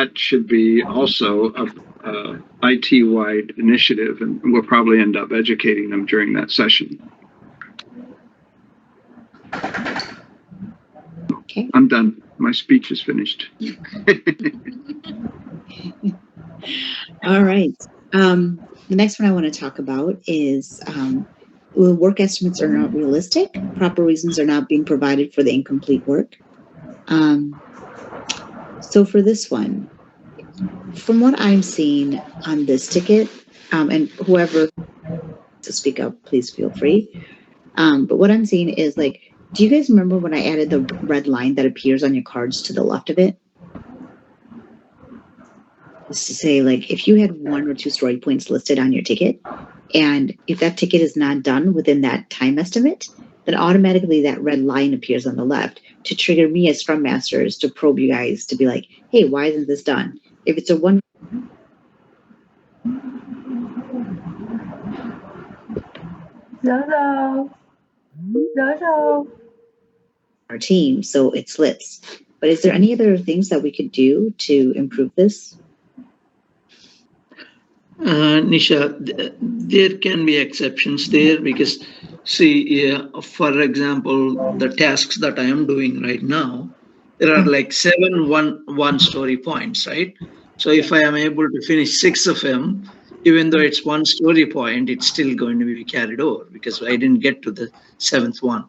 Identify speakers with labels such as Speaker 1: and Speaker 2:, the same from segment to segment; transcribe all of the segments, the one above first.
Speaker 1: that should be also a IT-wide initiative, and we'll probably end up educating them during that session.
Speaker 2: Okay.
Speaker 1: I'm done. My speech is finished.
Speaker 2: All right. The next one I want to talk about is work estimates are not realistic. Proper reasons are not being provided for the incomplete work. So for this one, from what I'm seeing on this ticket, and whoever to speak up, please feel free. But what I'm seeing is like, do you guys remember when I added the red line that appears on your cards to the left of it? Just to say, like, if you had 1 or 2 story points listed on your ticket, and if that ticket is not done within that time estimate, then automatically that red line appears on the left to trigger me as Scrum Masters to probe you guys to be like, hey, why isn't this done? If it's a one our team, so it slips. But is there any other things that we could do to improve this?
Speaker 3: Nisha, there can be exceptions there because, see, for example, the tasks that I am doing right now, there are like 7 one-story points, right? So if I am able to finish 6 of them, even though it's 1 story point, it's still going to be carried over because I didn't get to the 7th one.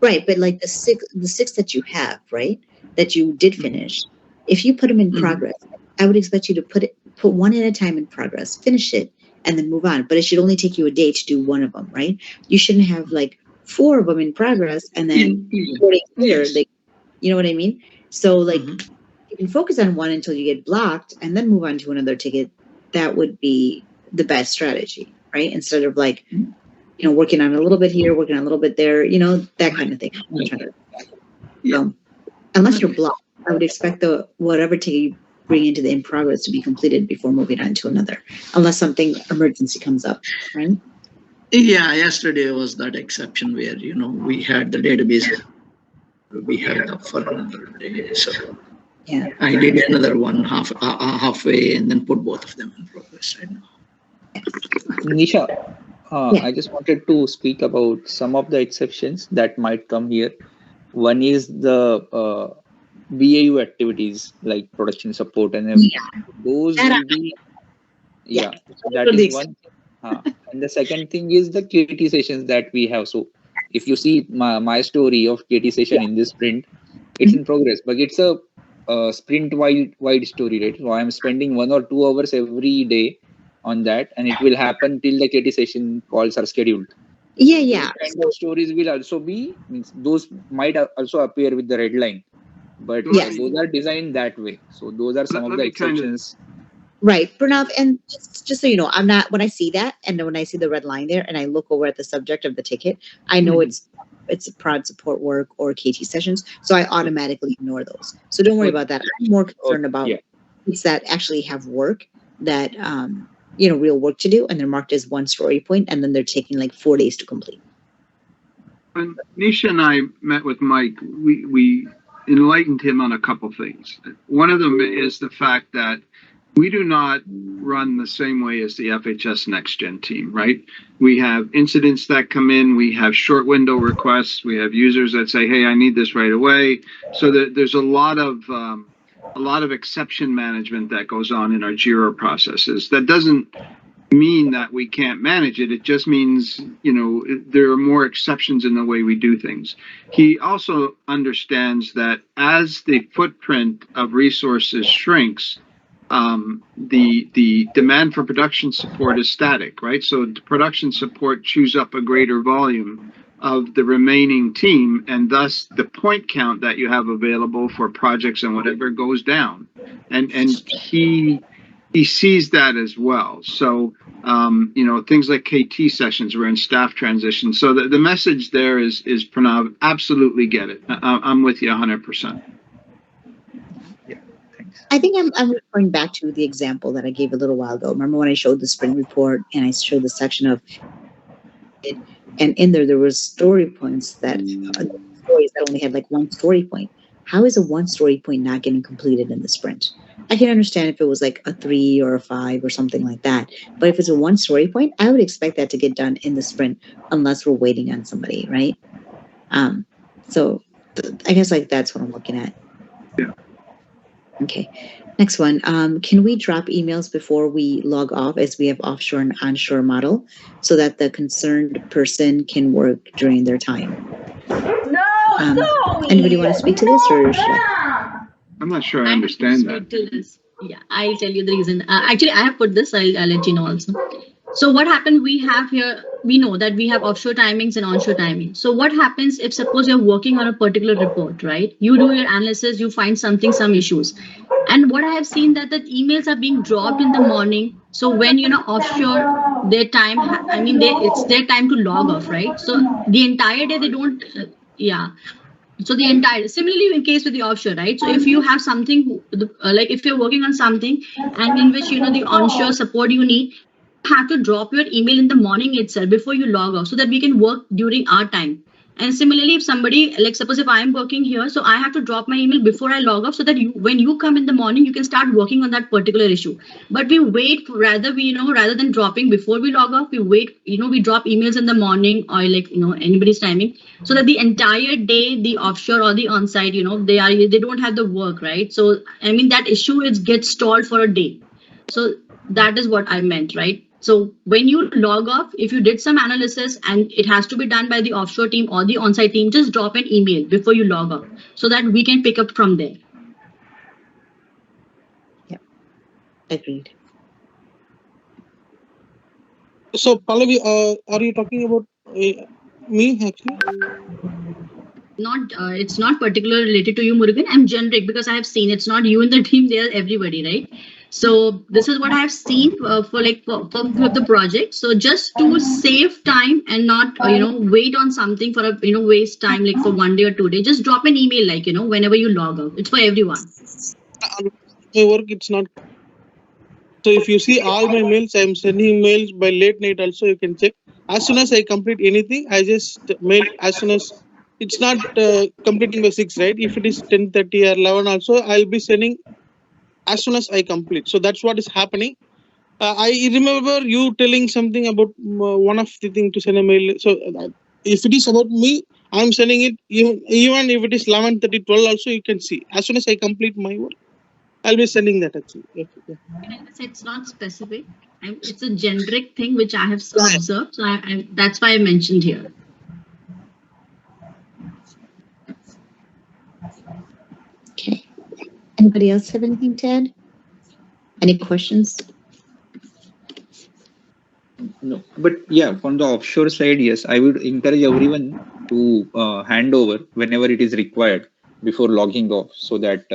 Speaker 2: Right, but like the six that you have, right, that you did finish, if you put them in progress, I would expect you to put one at a time in progress, finish it, and then move on. But it should only take you a day to do one of them, right? You shouldn't have like 4 of them in progress and then 4 days later, like, you know what I mean? So like you can focus on one until you get blocked and then move on to another ticket. That would be the best strategy, right? Instead of like, you know, working on a little bit here, working on a little bit there, you know, that kind of thing. Unless you're blocked, I would expect the whatever ticket you bring into the in progress to be completed before moving on to another, unless something emergency comes up, right?
Speaker 3: Yeah, yesterday was that exception where, you know, we had the database we had up for another day. So
Speaker 2: yeah,
Speaker 3: I did another one halfway and then put both of them in progress right now.
Speaker 4: Nisha, I just wanted to speak about some of the exceptions that might come here. One is the BAU activities like production support and everything. Those will be, that is one. And the second thing is the KT sessions that we have. So if you see my story of KT session in this sprint, it's in progress, but it's a sprint wide story, right? So I'm spending 1 or 2 hours every day on that, and it will happen till the KT session calls are scheduled.
Speaker 2: Yeah.
Speaker 4: Those kind of stories will also be, those might also appear with the red line, but those are designed that way. So those are some of the exceptions.
Speaker 2: Right, Pranav, and just so you know, I'm not, when I see that and when I see the red line there and I look over at the subject of the ticket, I know it's prod support work or KT sessions, so I automatically ignore those. So don't worry about that. I'm more concerned about things that actually have work that you know, real work to do, and they're marked as 1 story point, and then they're taking like 4 days to complete.
Speaker 1: When Nisha and I met with Mike, we enlightened him on a couple things. One of them is the fact that we do not run the same way as the FHS Next Gen team, right? We have incidents that come in, we have short window requests, we have users that say, hey, I need this right away. So there's a lot of exception management that goes on in our JIRA processes. That doesn't mean that we can't manage it. It just means, you know, there are more exceptions in the way we do things. He also understands that as the footprint of resources shrinks, the demand for production support is static, right? So the production support chews up a greater volume of the remaining team, and thus the point count that you have available for projects and whatever goes down. And he sees that as well. So, you know, things like KT sessions, we're in staff transition. So the message there is Pranav, absolutely get it. I'm with you 100%.
Speaker 2: I think I'm referring back to the example that I gave a little while ago. Remember when I showed the sprint report and I showed the section of it, and in there was story points that stories that only had like 1 story point. how is a 1 story point not getting completed in the sprint? I can understand if it was like a 3 or a 5 or something like that. But if it's a 1 story point, I would expect that to get done in the sprint unless we're waiting on somebody, right? So I guess like that's what I'm looking at.
Speaker 1: Yeah.
Speaker 2: Okay. Next one. Can we drop emails before we log off as we have offshore and onshore model so that the concerned person can work during their time? Anybody want to speak to this or should I?
Speaker 1: I'm not sure I
Speaker 5: have to
Speaker 1: understand that.
Speaker 5: speak to this. Yeah, I'll tell you the reason. Actually, I have put this. I'll let you know also. So what happened? We have here. We know that we have offshore timings and onshore timings. So what happens if suppose you're working on a particular report, right? You do your analysis, you find something, some issues, and what I have seen that the emails are being dropped in the morning. So when offshore, their time. I mean, it's their time to log off, right? So the entire day they don't. Yeah. So the entire similarly in case with the offshore, right? So if you have something like if you're working on something and in which the onshore support you need, you have to drop your email in the morning itself before you log off so that we can work during our time. And similarly, if somebody like suppose if I'm working here, so I have to drop my email before I log off so that when you come in the morning, you can start working on that particular issue. But we wait rather than dropping before we log off, we wait, we drop emails in the morning or like anybody's timing so that the entire day the offshore or the on-site they don't have the work, right? So I mean that issue gets stalled for a day. So that is what I meant, right? So when you log off, if you did some analysis and it has to be done by the offshore team or the on-site team, just drop an email before you log off so that we can pick up from there.
Speaker 2: Yep, agreed.
Speaker 6: So Pallavi, are you talking about me actually?
Speaker 5: Not it's not particularly related to you, Murugan. I'm generic because I have seen it's not you in the team, they're everybody, right? So this is what I have seen for the project. So just to save time and not wait on something for a waste time like for 1 day or 2 days, just drop an email like whenever you log out. It's for everyone.
Speaker 6: My work, it's not. So if you see all my mails, I'm sending mails by late night also, you can check. As soon as I complete anything, I just mail as soon as it's not completing by 6, right? If it is 10:30 or 11 also, I'll be sending as soon as I complete. So that's what is happening. I remember you telling something about one of the thing to send a mail. So if it is about me, I'm sending it even if it is 11:30, 12 also, you can see. As soon as I complete my work, I'll be sending that actually. Yeah.
Speaker 5: It's not specific. It's a generic thing which I have observed. So that's why I mentioned here.
Speaker 2: Okay. Anybody else have anything to add? Any questions?
Speaker 4: No, but yeah, from the offshore side, yes, I would encourage everyone to hand over whenever it is required before logging off, so that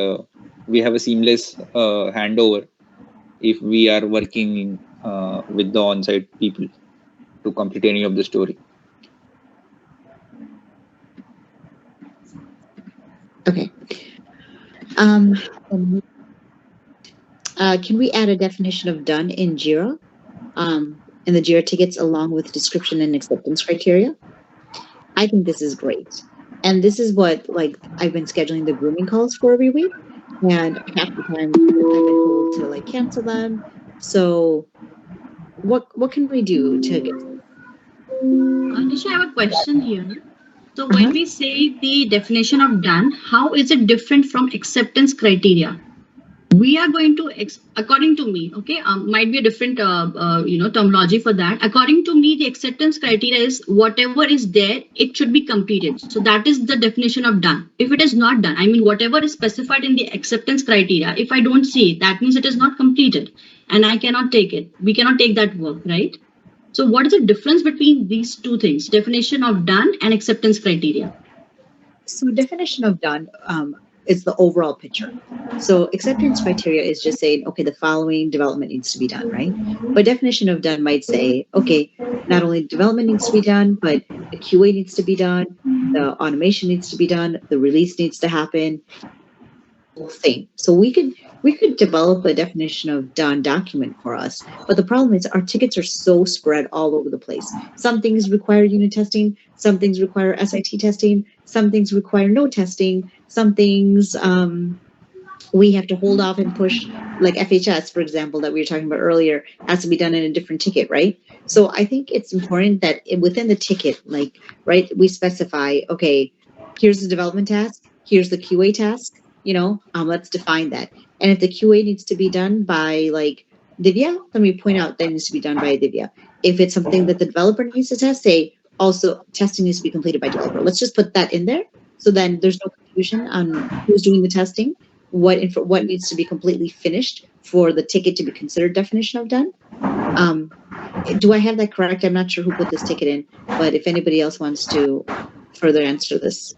Speaker 4: we have a seamless handover if we are working with the on-site people to complete any of the story.
Speaker 2: Okay. Can we add a definition of done in JIRA? In the JIRA tickets along with description and acceptance criteria? I think this is great. And this is what I've been scheduling the grooming calls for every week. And half the time I've been told to cancel them. So what can we do to get
Speaker 5: Nisha, I have a question here. So when we say the definition of done, how is it different from acceptance criteria? We are going to, according to me, okay, might be a different, terminology for that. According to me, the acceptance criteria is whatever is there, it should be completed. So that is the definition of done. If it is not done, I mean, whatever is specified in the acceptance criteria, if I don't see it, that means it is not completed and I cannot take it. We cannot take that work, right? So what is the difference between these two things, definition of done and acceptance criteria?
Speaker 2: So definition of done is the overall picture. So acceptance criteria is just saying, okay, the following development needs to be done, right? But definition of done might say, okay, not only development needs to be done, but the QA needs to be done, the automation needs to be done, the release needs to happen, whole thing. So we could we could develop a definition of done document for us. But the problem is our tickets are so spread all over the place. Some things require unit testing, some things require SIT testing, some things require no testing, some things we have to hold off and push, like FHS, for example, that we were talking about earlier, has to be done in a different ticket, right? So I think it's important that within the ticket, like, right, we specify, okay, here's the development task, here's the QA task, let's define that. And if the QA needs to be done by like Divya, then we point out that it needs to be done by Divya. If it's something that the developer needs to test, say also testing needs to be completed by developer. Let's just put that in there. So then there's no confusion on who's doing the testing, what needs to be completely finished for the ticket to be considered definition of done. Do I have that correct? I'm not sure who put this ticket in, but if anybody else wants to further answer this.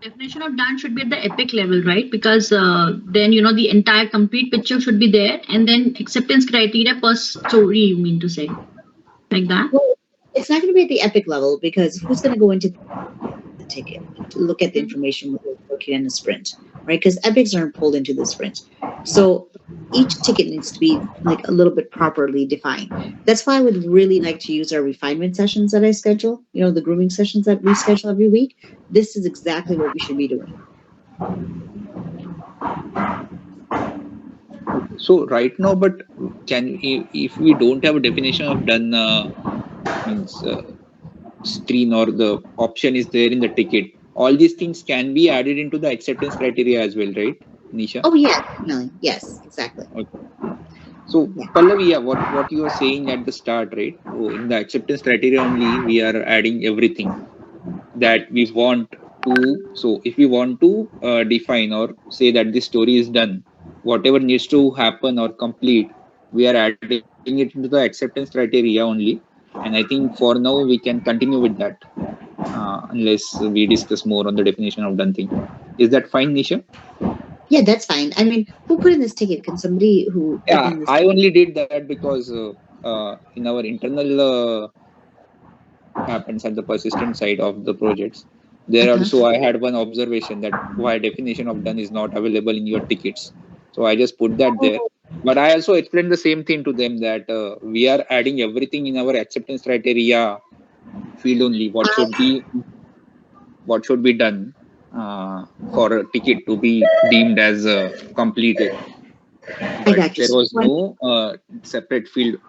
Speaker 5: Definition of done should be at the epic level, right? Because then the entire complete picture should be there, and then acceptance criteria per story, you mean to say, like that?
Speaker 2: Well, it's not going to be at the epic level, because who's going to go into the ticket to look at the information when we're working in a sprint, right? Because epics aren't pulled into the sprint. So each ticket needs to be like a little bit properly defined. That's why I would really like to use our refinement sessions that I schedule, the grooming sessions that we schedule every week. This is exactly what we should be doing.
Speaker 4: So right now, but if we don't have a definition of done, means screen or the option is there in the ticket, all these things can be added into the acceptance criteria as well, right, Nisha?
Speaker 2: Oh yeah, definitely. Yes, exactly.
Speaker 4: Okay. So Pallavi, what you were saying at the start, right? So in the acceptance criteria only, we are adding everything that we want to. So if we want to define or say that this story is done, whatever needs to happen or complete, we are adding it into the acceptance criteria only. And I think for now we can continue with that, unless we discuss more on the definition of done thing. Is that fine, Nisha?
Speaker 2: Yeah, that's fine. I mean, who put in this ticket? Can somebody who?
Speaker 4: Yeah, I only did that because in our internal happens at the persistent side of the projects. There also I had one observation that why definition of done is not available in your tickets. So I just put that there. But I also explained the same thing to them that we are adding everything in our acceptance criteria field only. What should be done for a ticket to be deemed as completed. But there was no separate field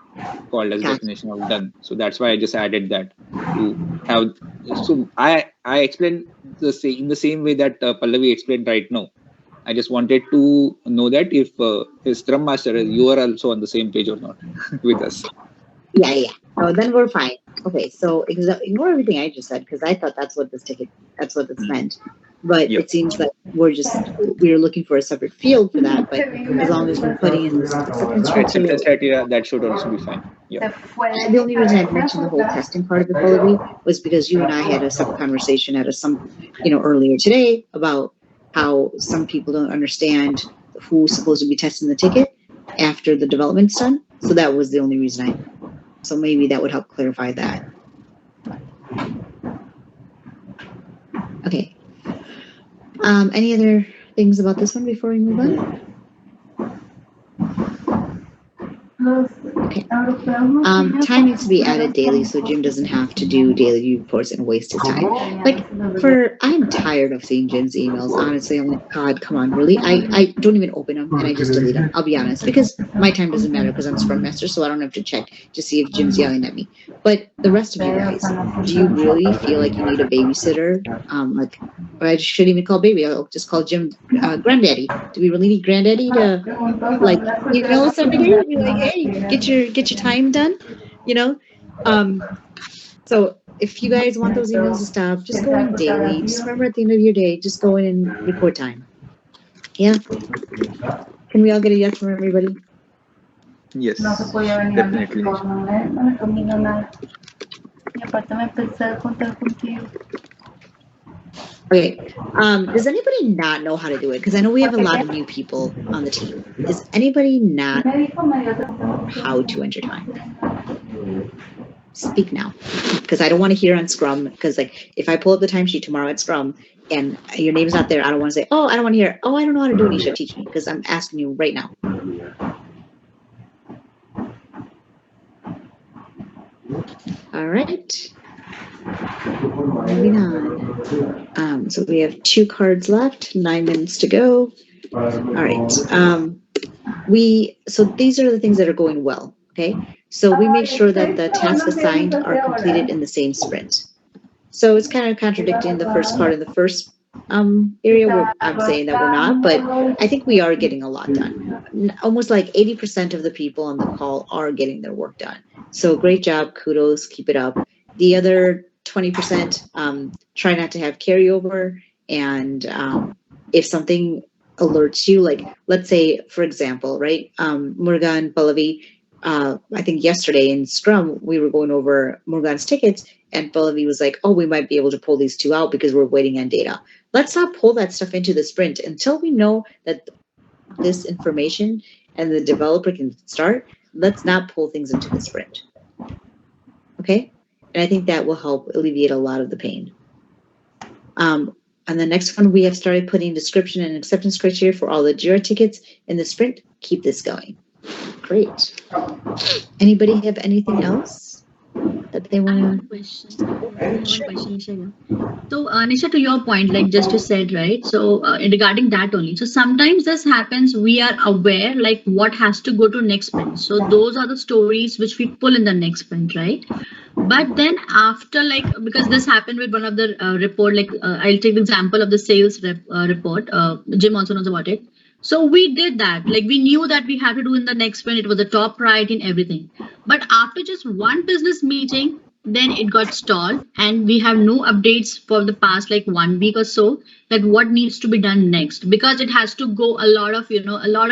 Speaker 4: called as definition of done. So that's why I just added that to have. So I explained in the same way that Pallavi explained right now. I just wanted to know that if Scrum Master, you are also on the same page or not with us.
Speaker 2: Yeah. Oh, then we're fine. Okay, so ignore everything I just said, because I thought that's what this meant. But it seems that we're looking for a separate field for that. But as long as we're putting in this acceptance
Speaker 4: criteria, that should also be fine. Yeah.
Speaker 2: The only reason I mentioned the whole testing part of it, Pallavi, was because you and I had a sub-conversation earlier today about how some people don't understand who's supposed to be testing the ticket after the development's done. So that was the only reason so maybe that would help clarify that. Okay. Any other things about this one before we move on? Okay. Time needs to be added daily, so Jim doesn't have to do daily reports and waste his time. I'm tired of seeing Jim's emails. Honestly, I'm like, God, come on, really? I don't even open them, and I just delete them. I'll be honest, because my time doesn't matter because I'm Scrum Master, so I don't have to check to see if Jim's yelling at me. But the rest of you guys, do you really feel like you need a babysitter? Or I shouldn't even call baby. I'll just call Jim granddaddy. Do we really need granddaddy to somebody be like, hey, get your time done, so if you guys want those emails to stop, just go in daily. Just remember at the end of your day, just go in and record time. Yeah. Can we all get a yes from everybody?
Speaker 4: Yes, definitely.
Speaker 2: Okay. Does anybody not know how to do it? Because I know we have a lot of new people on the team. Does anybody not know how to enter time? Speak now, because I don't want to hear on Scrum. Because like if I pull up the timesheet tomorrow at Scrum and your name's not there, I don't want to say, oh, I don't want to hear. Oh, I don't know how to do it. Nisha, teach me, because I'm asking you right now. All right. Moving on. So we have 2 cards left. 9 minutes to go. All right. So these are the things that are going well. Okay. So we make sure that the tasks assigned are completed in the same sprint. So it's kind of contradicting the first part of the first area where I'm saying that we're not, but I think we are getting a lot done. Almost like 80% of the people on the call are getting their work done. So great job, kudos, keep it up. The other 20%, try not to have carryover. And if something alerts you, like let's say, for example, right, Murugan, Pallavi, I think yesterday in Scrum, we were going over Murugan's tickets, and Pallavi was like, oh, we might be able to pull these 2 out because we're waiting on data. Let's not pull that stuff into the sprint until we know that this information and the developer can start. Let's not pull things into the sprint. Okay? And I think that will help alleviate a lot of the pain. And the next one, we have started putting description and acceptance criteria for all the JIRA tickets in the sprint. Keep this going. Great. Anybody have anything else that they want to?
Speaker 5: Question. I have a question, Nisha. So, Nisha, to your point, like just you said, right? So, regarding that only. So, sometimes this happens. We are aware, like what has to go to next sprint. So, those are the stories which we pull in the next sprint, right? But then after, like, because this happened with one of the report, like I'll take the example of the sales report. Jim also knows about it. So we did that. Like we knew that we had to do in the next sprint. It was a top priority and everything. But after just one business meeting, then it got stalled, and we have no updates for the past like 1 week or so that what needs to be done next, because it has to go a lot of,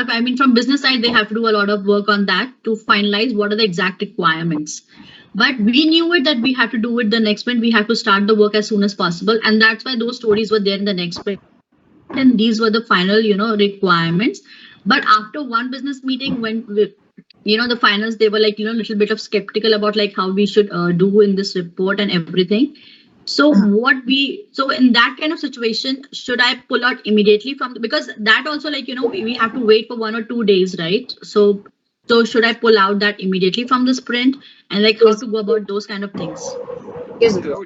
Speaker 5: I mean, from business side, they have to do a lot of work on that to finalize what are the exact requirements. But we knew it that we had to do it the next sprint. We have to start the work as soon as possible. And that's why those stories were there in the next sprint. And these were the final, requirements. But after one business meeting, when the finals, they were like, a little bit of skeptical about like how we should do in this report and everything. So so in that kind of situation, should I pull out immediately because that also like, we have to wait for 1 or 2 days, right? So should I pull out that immediately from the sprint, and like how to go about those kind of things?
Speaker 2: Here's the rule.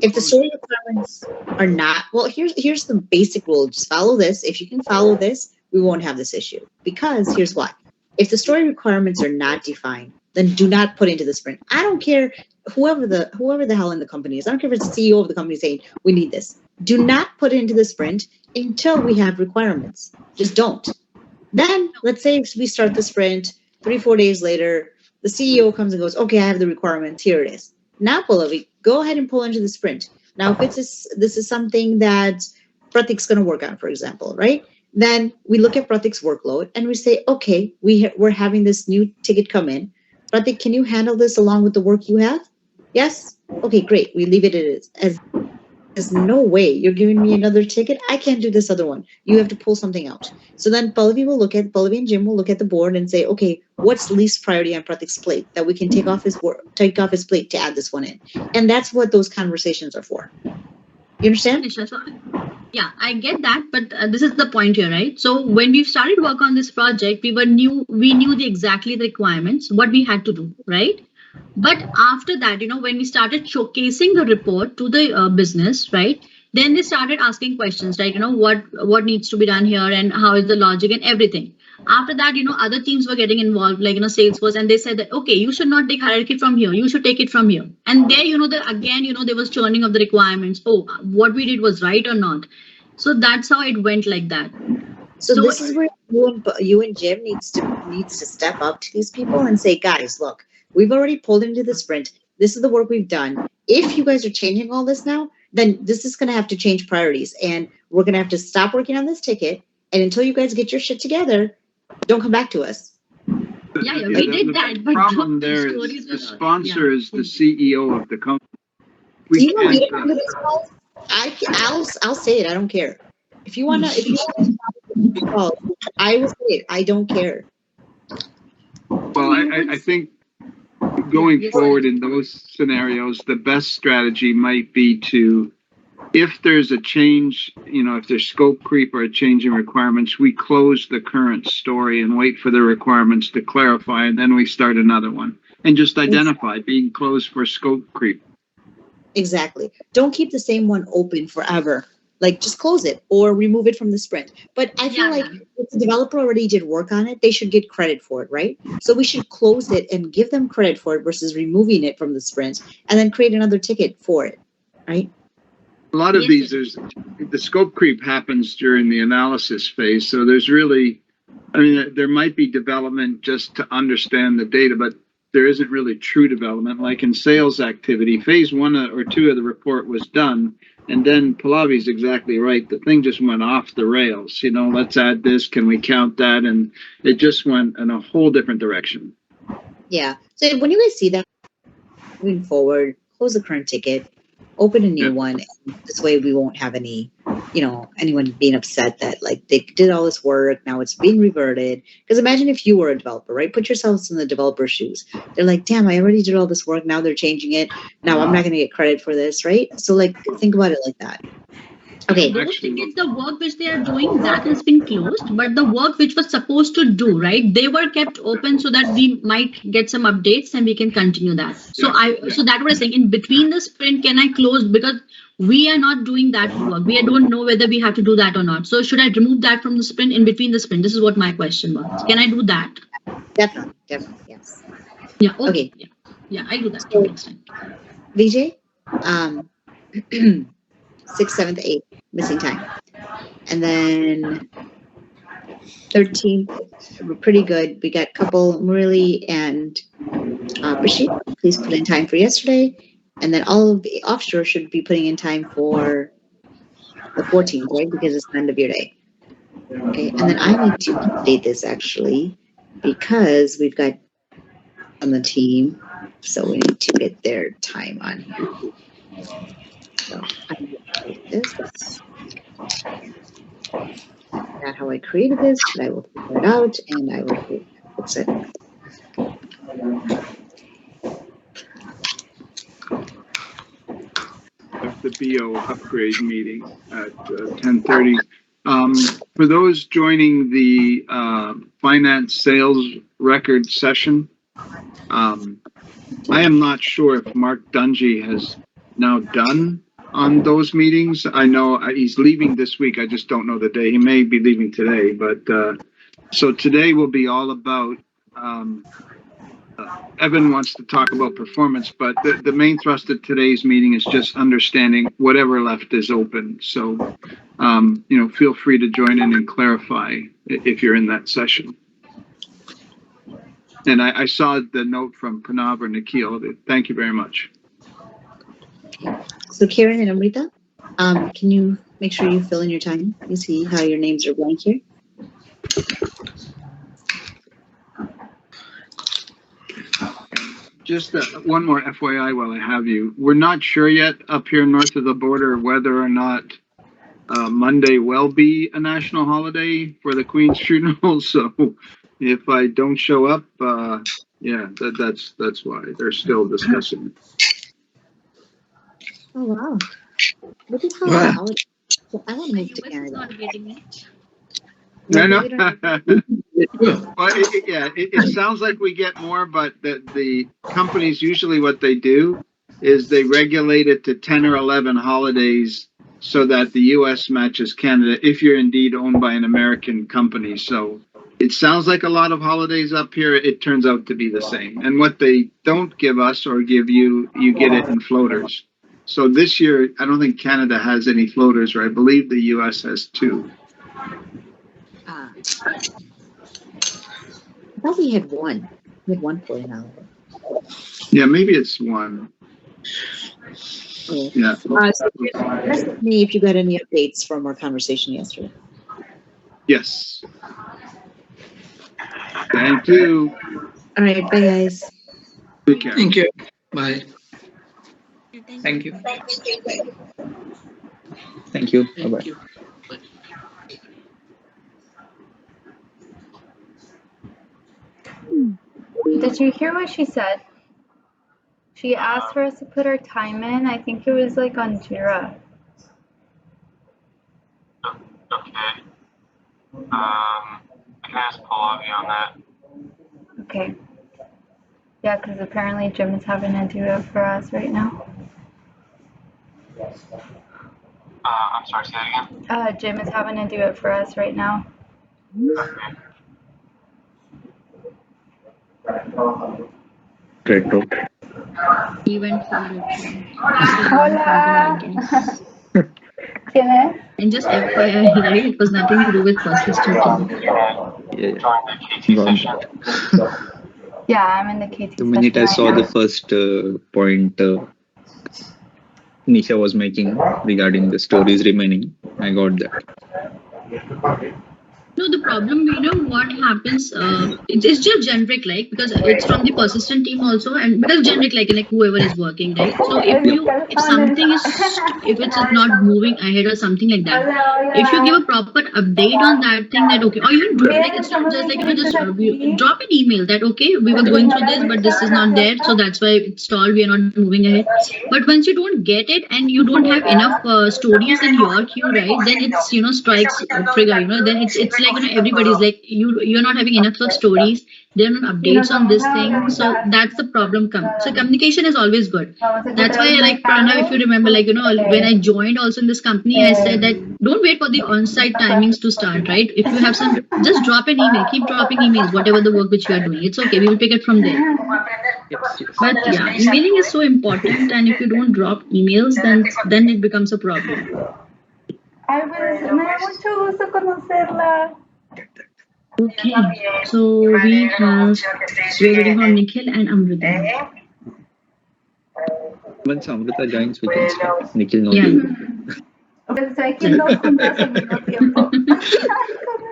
Speaker 2: If the story requirements are not, well, here's the basic rule. Just follow this. If you can follow this, we won't have this issue. Because here's why. If the story requirements are not defined, then do not put into the sprint. I don't care whoever the hell in the company is. I don't care if it's the CEO of the company saying we need this. Do not put it into the sprint until we have requirements. Just don't. Then let's say we start the sprint, 3-4 days later, the CEO comes and goes, okay, I have the requirements. Here it is. Now, Pallavi, go ahead and pull into the sprint. Now, if this is something that Pratik's going to work on, for example, right? Then we look at Pratik's workload and we say, okay, we're having this new ticket come in. Pratik, can you handle this along with the work you have? Yes? Okay, great. We leave it as there's no way you're giving me another ticket. I can't do this other one. You have to pull something out. So then Pallavi and Jim will look at the board and say, okay, what's least priority on Pratik's plate that we can take off his plate to add this one in? And that's what those conversations are for. You understand?
Speaker 5: Yeah, I get that, but this is the point here, right? So when we started work on this project, we knew exactly the requirements, what we had to do, right? But after that, when we started showcasing the report to the business, right? Then they started asking questions, like, what needs to be done here and how is the logic and everything. After that, other teams were getting involved, like, Salesforce, and they said that, okay, you should not take hierarchy from here. You should take it from here. And there, there was churning of the requirements. Oh, what we did was right or not. So that's how it went like that.
Speaker 2: So this is where you and Jim needs to step up to these people and say, guys, look, we've already pulled into the sprint. This is the work we've done. If you guys are changing all this now, then this is going to have to change priorities. And we're going to have to stop working on this ticket. And until you guys get your shit together, don't come back to us.
Speaker 5: Yeah, we did that.
Speaker 1: The problem there is the sponsor is the CEO of the company.
Speaker 2: Do you want me to come to this call? I'll say it. I don't care. If you want to call, I will say it. I don't care.
Speaker 1: Well, I think going
Speaker 5: Yes,
Speaker 1: forward in those scenarios, the best strategy might be to, if there's a change, if there's scope creep or a change in requirements, we close the current story and wait for the requirements to clarify, and then we start another one. And just identify being closed for scope creep.
Speaker 2: Exactly. Don't keep the same one open forever. Like, just close it or remove it from the sprint. But I feel like if the developer already did work on it, they should get credit for it, right? So we should close it and give them credit for it versus removing it from the sprint and then create another ticket for it, right?
Speaker 1: A lot of these, the scope creep happens during the analysis phase. So there's really, there might be development just to understand the data, but there isn't really true development. Like in sales activity, phase 1 or 2 of the report was done. And then Pallavi's exactly right. The thing just went off the rails. Let's add this. Can we count that? And it just went in a whole different direction.
Speaker 2: Yeah. So when you guys see that moving forward, close the current ticket, open a new one. And this way we won't have any, anyone being upset that like they did all this work. Now it's being reverted. Because imagine if you were a developer, right? Put yourselves in the developer's shoes. They're like, damn, I already did all this work. Now they're changing it. Now I'm not going to get credit for this, right? So like, think about it like that. Okay.
Speaker 5: Those tickets, the work which they are doing, that has been closed, but the work which was supposed to do, right? They were kept open so that we might get some updates and we can continue that. So so that was saying in between the sprint, can I close? Because we are not doing that work. We don't know whether we have to do that or not. So should I remove that from the sprint in between the sprint? This is what my question was. Can I do that?
Speaker 2: Definitely, yes.
Speaker 5: Yeah. Okay. Yeah, I do that next time.
Speaker 2: VJ, 6th, 7th, 8th, missing time. And then 13th, we're pretty good. We got a couple, Murali and Rishi. Please put in time for yesterday. And then all of the offshore should be putting in time for the 14th, right? Because it's the end of your day. Okay. And then I need to update this actually because we've got on the team. So we need to get their time on here. So I will create this. Not how I created this, but I will figure it out and I will fix it.
Speaker 1: The BO upgrade meeting at 10:30. For those joining the finance sales record session, I am not sure if Mark Dungy has now done on those meetings. I know he's leaving this week. I just don't know the day. He may be leaving today, but so today will be all about Evan wants to talk about performance, but the main thrust of today's meeting is just understanding whatever left is open. So, feel free to join in and clarify if you're in that session. And I saw the note from Pranav or Nikhil. Thank you very much.
Speaker 2: So Karen and Amrita, can you make sure you fill in your time? You see how your names are blank here?
Speaker 1: Just one more FYI while I have you. We're not sure yet up here north of the border whether or not Monday will be a national holiday for the Queen's funeral. So if I don't show up, that's why they're still discussing it.
Speaker 2: Oh wow! Look at how I want to move to Canada.
Speaker 1: No. Well, it sounds like we get more, but the companies usually what they do is they regulate it to 10 or 11 holidays so that the U.S. matches Canada if you're indeed owned by an American company. So it sounds like a lot of holidays up here. It turns out to be the same. And what they don't give us or give you, you get it in floaters. So this year, I don't think Canada has any floaters, or I believe the U.S. has 2.
Speaker 2: I thought we had one. We had one floating holiday.
Speaker 1: Yeah, maybe it's 1.
Speaker 2: Okay.
Speaker 1: Yeah.
Speaker 2: So message me if you got any updates from our conversation yesterday.
Speaker 1: Yes. Thank you.
Speaker 2: All right, bye guys.
Speaker 1: Take care.
Speaker 3: Thank you. Bye.
Speaker 4: Thank you. Thank you. Bye-bye.
Speaker 7: Did you hear what she said? she asked for us to put our time in. I think it was like on Jira.
Speaker 8: Okay. I can ask Pallavi on that.
Speaker 7: Okay. Yeah, because apparently Jim is having to do it for us right now.
Speaker 8: I'm sorry, say that again?
Speaker 7: Jim is having to do it for us right now.
Speaker 8: Okay.
Speaker 4: Retro.
Speaker 5: Event for retro. I guess.
Speaker 7: ¿Quién es?
Speaker 5: And just FYI, right? It was nothing to do with persistent team.
Speaker 4: Yeah.
Speaker 8: Join the KT
Speaker 4: Got
Speaker 8: session.
Speaker 7: Yeah, I'm in the KT
Speaker 4: The minute I
Speaker 7: session
Speaker 4: saw
Speaker 7: right
Speaker 4: the
Speaker 7: now.
Speaker 4: first point Nisha was making regarding the stories remaining, I got that.
Speaker 5: No, the problem, what happens, it's just generic, like, because it's from the persistent team also, and because generic, like whoever is working, right? So if something is, if it's not moving ahead or something like that, if you give a proper update on that thing, that okay, or even like it's not just like just drop an email that okay, we were going through this, but this is not there, so that's why it's stalled, we are not moving ahead. But once you don't get it and you don't have enough stories in your queue, right? Then it's strikes trigger. Then it's like everybody's like you're not having enough of stories. There are not updates on this thing, so that's the problem. So communication is always good. That's why, like Pranav, if you remember, like when I joined also in this company, I said that don't wait for the on-site timings to start, right? If you have some, just drop an email, keep dropping emails, whatever the work which you are doing. It's okay, we will pick it from there. But yeah, emailing is so important, and if you don't drop emails, then it becomes a problem.
Speaker 7: Ay, pues me da mucho gusto conocerla.
Speaker 5: Okay, so we're waiting for Nikhil and Amrita.
Speaker 4: Once Amrita joins, we can start. Nikhil knows.
Speaker 5: Yeah.
Speaker 7: Pues estoy aquí en dos juntas al mismo tiempo.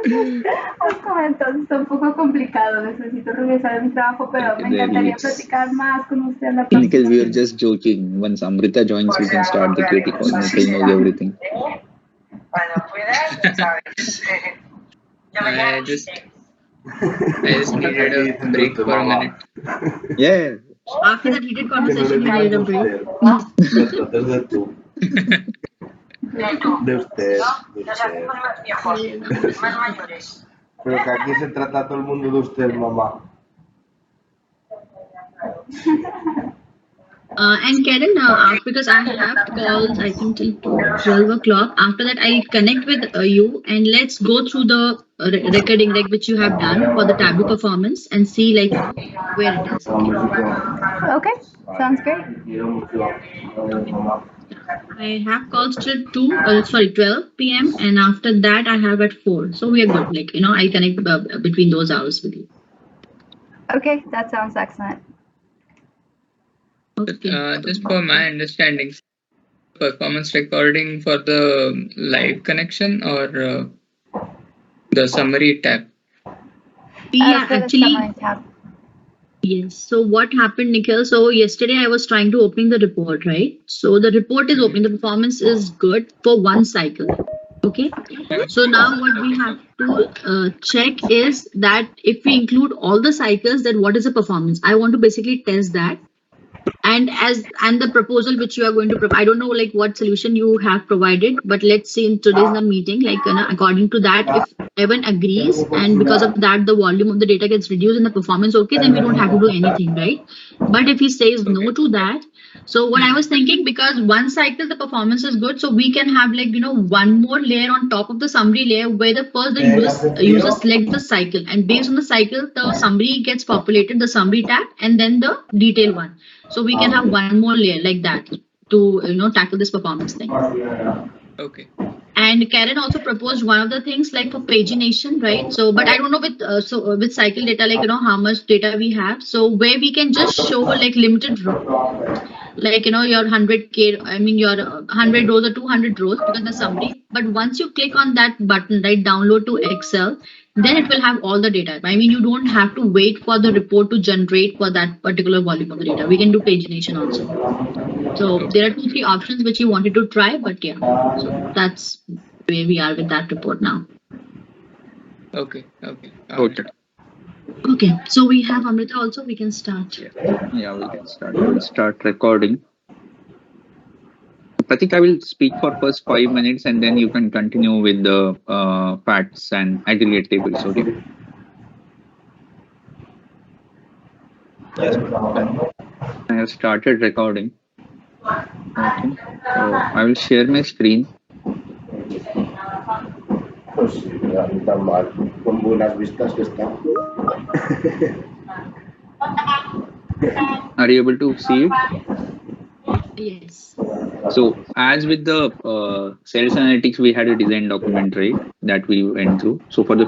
Speaker 7: Entonces está un poco complicado. Necesito regresar a mi trabajo, pero me encantaría platicar más con usted en la
Speaker 4: Nikhil, we are
Speaker 7: próxima.
Speaker 4: just joking. Once Amrita joins, we can start the KT call. Nikhil knows everything.
Speaker 9: I just needed a break for a minute.
Speaker 4: Yeah.
Speaker 5: After that heated conversation, you needed a break.
Speaker 10: De usted. Pero que aquí se trata todo el mundo de usted, mamá.
Speaker 5: And Karen, because I have calls, I think till 12 o'clock. After that, I connect with you and let's go through the recording like which you have done for the Tableau performance and see like where it is.
Speaker 7: Okay, sounds great.
Speaker 5: I have calls till 12 p.m. and after that I have at 4. So we are good. Like I connect between those hours with you.
Speaker 7: Okay, that sounds excellent.
Speaker 5: Okay.
Speaker 9: Just for my understanding, performance recording for the live connection or the summary tab?
Speaker 5: We are
Speaker 7: For the
Speaker 5: actually.
Speaker 7: summary tab.
Speaker 5: Yes. So what happened, Nikhil? So yesterday I was trying to open the report, right? So the report is open. The performance is good for one cycle. Okay. So now what we have to check is that if we include all the cycles, then what is the performance? I want to basically test that. And the proposal which you are going to provide, I don't know like what solution you have provided, but let's see in today's meeting, like according to that, if everyone agrees and because of that the volume of the data gets reduced and the performance okay, then we don't have to do anything, right? But if he says no to that, so what I was thinking, because one cycle the performance is good, so we can have like one more layer on top of the summary layer where the first the user select the cycle and based on the cycle the summary gets populated, the summary tab and then the detail one. So we can have one more layer like that to tackle this performance thing.
Speaker 9: Okay.
Speaker 5: And Karen also proposed one of the things like for pagination, right? So, but I don't know with cycle data, like how much data we have. So where we can just show like limited row, like your 100K, I mean your 100 rows or 200 rows because the summary. But once you click on that button, right, download to Excel, then it will have all the data. I mean, you don't have to wait for the report to generate for that particular volume of the data. We can do pagination also. So there are 2-3 options which you wanted to try, but yeah, so that's where we are with that report now.
Speaker 9: Okay.
Speaker 4: Okay.
Speaker 5: Okay, so we have Amrita also. We can start.
Speaker 4: Yeah, we can start. We'll start recording. Pratik, I will speak for first 5 minutes and then you can continue with the facts and aggregate tables. Okay.
Speaker 10: Yes.
Speaker 4: I have started recording. Okay. So I will share my screen.
Speaker 10: Pues ya está mal. Con buenas vistas que está.
Speaker 4: Are you able to see it?
Speaker 5: Yes.
Speaker 4: So as with the sales analytics, we had a design document, right, that we went through. So for the